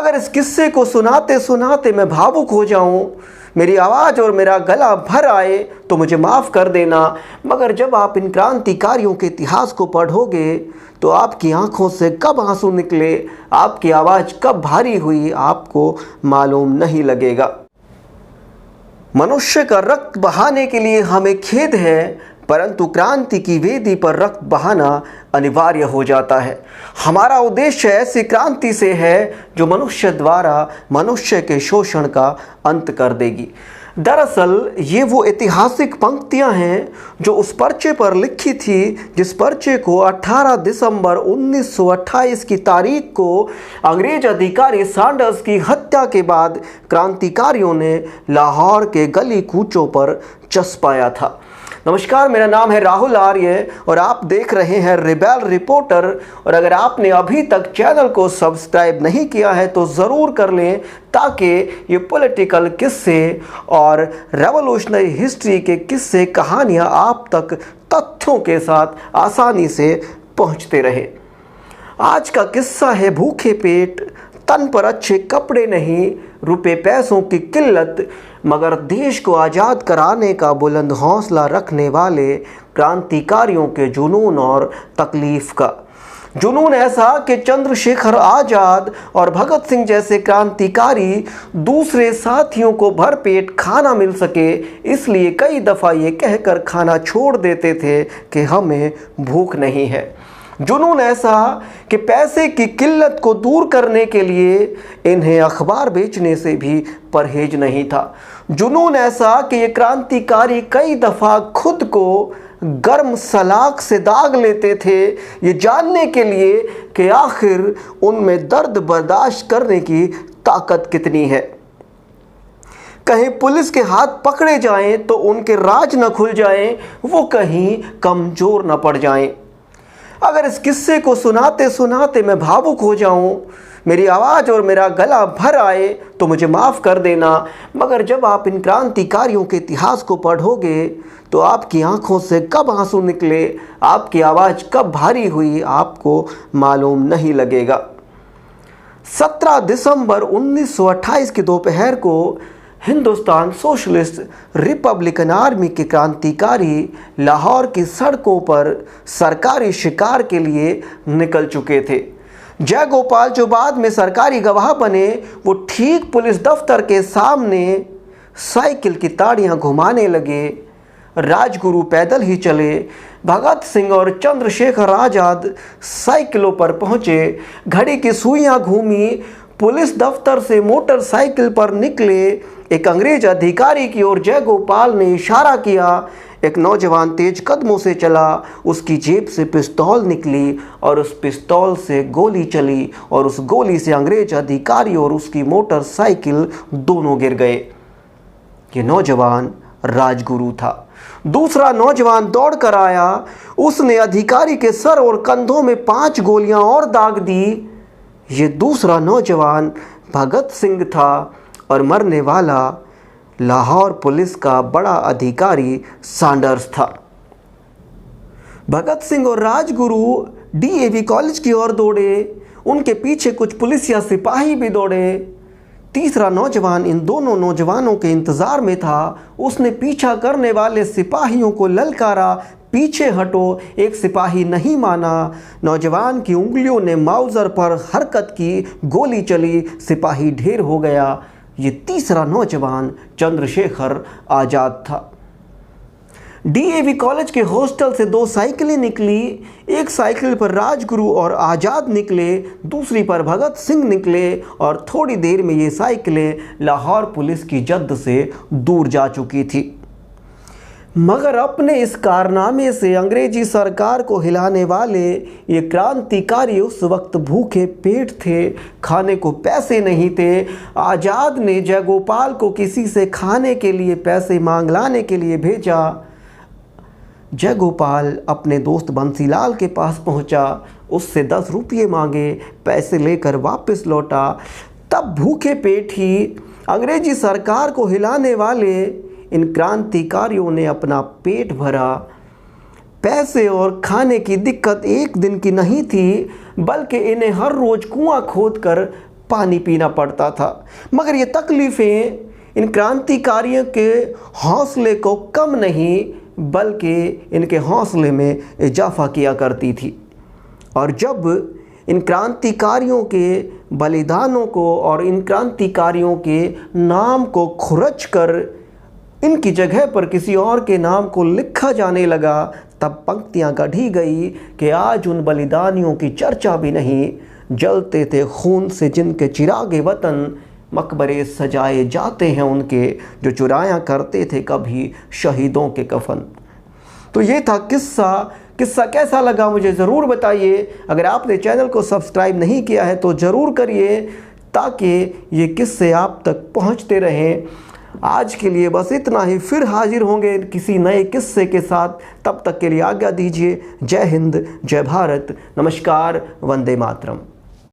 अगर इस किस्से को सुनाते सुनाते मैं भावुक हो जाऊं, मेरी आवाज़ और मेरा गला भर आए तो मुझे माफ़ कर देना, मगर जब आप इन क्रांतिकारियों के इतिहास को पढ़ोगे तो आपकी आंखों से कब आंसू निकले, आपकी आवाज़ कब भारी हुई, आपको मालूम नहीं लगेगा। मनुष्य का रक्त बहाने के लिए हमें खेद है, परंतु क्रांति की वेदी पर रक्त बहाना अनिवार्य हो जाता है। हमारा उद्देश्य ऐसी क्रांति से है जो मनुष्य द्वारा मनुष्य के शोषण का अंत कर देगी। दरअसल ये वो ऐतिहासिक पंक्तियां हैं जो उस पर्चे पर लिखी थी, जिस पर्चे को 18 दिसंबर 1928 की तारीख को अंग्रेज अधिकारी सैंडर्स की हत्या के बाद क्रांतिकारियों ने लाहौर के गली कूचों पर चस्पाया था। नमस्कार, मेरा नाम है राहुल आर्य और आप देख रहे हैं रिबेल रिपोर्टर। और अगर आपने अभी तक चैनल को सब्सक्राइब नहीं किया है तो ज़रूर कर लें, ताकि ये पॉलिटिकल किस्से और रेवोल्यूशनरी हिस्ट्री के किस्से कहानियाँ आप तक तथ्यों के साथ आसानी से पहुँचते रहे। आज का किस्सा है भूखे पेट, तन पर अच्छे कपड़े नहीं, रुपए पैसों की किल्लत, मगर देश को आज़ाद कराने का बुलंद हौसला रखने वाले क्रांतिकारियों के जुनून और तकलीफ़ का। जुनून ऐसा कि चंद्रशेखर आज़ाद और भगत सिंह जैसे क्रांतिकारी दूसरे साथियों को भरपेट खाना मिल सके, इसलिए कई दफ़ा ये कहकर खाना छोड़ देते थे कि हमें भूख नहीं है। जुनून ऐसा कि पैसे की किल्लत को दूर करने के लिए इन्हें अखबार बेचने से भी परहेज नहीं था। जुनून ऐसा कि ये क्रांतिकारी कई दफ़ा खुद को गर्म सलाख से दाग लेते थे, ये जानने के लिए कि आखिर उनमें दर्द बर्दाश्त करने की ताकत कितनी है। कहीं पुलिस के हाथ पकड़े जाएं तो उनके राज न खुल जाएं, वो कहीं कमज़ोर न पड़ जाएं। अगर इस किस्से को सुनाते सुनाते मैं भावुक हो जाऊं, मेरी आवाज़ और मेरा गला भर आए तो मुझे माफ़ कर देना, मगर जब आप इन क्रांतिकारियों के इतिहास को पढ़ोगे तो आपकी आंखों से कब आंसू निकले, आपकी आवाज़ कब भारी हुई, आपको मालूम नहीं लगेगा। 17 दिसंबर 1928 की दोपहर को हिंदुस्तान सोशलिस्ट रिपब्लिकन आर्मी के क्रांतिकारी लाहौर की सड़कों पर सरकारी शिकार के लिए निकल चुके थे। जयगोपाल जो बाद में सरकारी गवाह बने, वो ठीक पुलिस दफ्तर के सामने साइकिल की ताड़ियां घुमाने लगे। राजगुरु पैदल ही चले। भगत सिंह और चंद्रशेखर आज़ाद साइकिलों पर पहुंचे। घड़ी की सुइयां घूमी। पुलिस दफ्तर से मोटरसाइकिल पर निकले एक अंग्रेज अधिकारी की ओर जयगोपाल ने इशारा किया। एक नौजवान तेज कदमों से चला, उसकी जेब से पिस्तौल निकली और उस पिस्तौल से गोली चली और उस गोली से अंग्रेज अधिकारी और उसकी मोटरसाइकिल दोनों गिर गए। ये नौजवान राजगुरु था। दूसरा नौजवान दौड़ कर आया। उसने अधिकारी के सर और कंधों में 5 गोलियां और दाग दी। ये दूसरा नौजवान भगत सिंह था और मरने वाला लाहौर पुलिस का बड़ा अधिकारी सैंडर्स था। भगत सिंह और राजगुरु डीएवी कॉलेज की ओर दौड़े। उनके पीछे कुछ पुलिस या सिपाही भी दौड़े। तीसरा नौजवान इन दोनों नौजवानों के इंतज़ार में था। उसने पीछा करने वाले सिपाहियों को ललकारा, पीछे हटो। एक सिपाही नहीं माना। नौजवान की उंगलियों ने माउजर पर हरकत की, गोली चली, सिपाही ढेर हो गया। ये तीसरा नौजवान चंद्रशेखर आज़ाद था। डीएवी कॉलेज के हॉस्टल से 2 साइकिलें निकली। एक साइकिल पर राजगुरु और आज़ाद निकले, दूसरी पर भगत सिंह निकले और थोड़ी देर में ये साइकिलें लाहौर पुलिस की जद से दूर जा चुकी थी। मगर अपने इस कारनामे से अंग्रेजी सरकार को हिलाने वाले ये क्रांतिकारी उस वक्त भूखे पेट थे, खाने को पैसे नहीं थे। आज़ाद ने जयगोपाल को किसी से खाने के लिए पैसे मांग लाने के लिए भेजा। जयगोपाल अपने दोस्त बंसीलाल के पास पहुंचा, उससे 10 रुपये मांगे, पैसे लेकर वापस लौटा। तब भूखे पेट ही अंग्रेजी सरकार को हिलाने वाले इन क्रांतिकारियों ने अपना पेट भरा। पैसे और खाने की दिक्कत एक दिन की नहीं थी, बल्कि इन्हें हर रोज़ कुआं खोदकर पानी पीना पड़ता था। मगर ये तकलीफ़ें इन क्रांतिकारियों के हौसले को कम नहीं बल्कि इनके हौसले में इजाफा किया करती थी। और जब इन क्रांतिकारियों के बलिदानों को और इन क्रांतिकारियों के नाम को खुरच कर इनकी जगह पर किसी और के नाम को लिखा जाने लगा, तब पंक्तियाँ गढ़ी गई कि आज उन बलिदानियों की चर्चा भी नहीं, जलते थे खून से जिनके चिरागे वतन, मकबरे सजाए जाते हैं उनके जो चुराया करते थे कभी शहीदों के कफन। तो ये था किस्सा कैसा लगा मुझे ज़रूर बताइए। अगर आपने चैनल को सब्सक्राइब नहीं किया है तो ज़रूर करिए ताकि ये किस्से आप तक पहुंचते रहें। आज के लिए बस इतना ही, फिर हाजिर होंगे किसी नए किस्से के साथ। तब तक के लिए आज्ञा दीजिए। जय हिंद, जय भारत, नमस्कार, वंदे मातरम।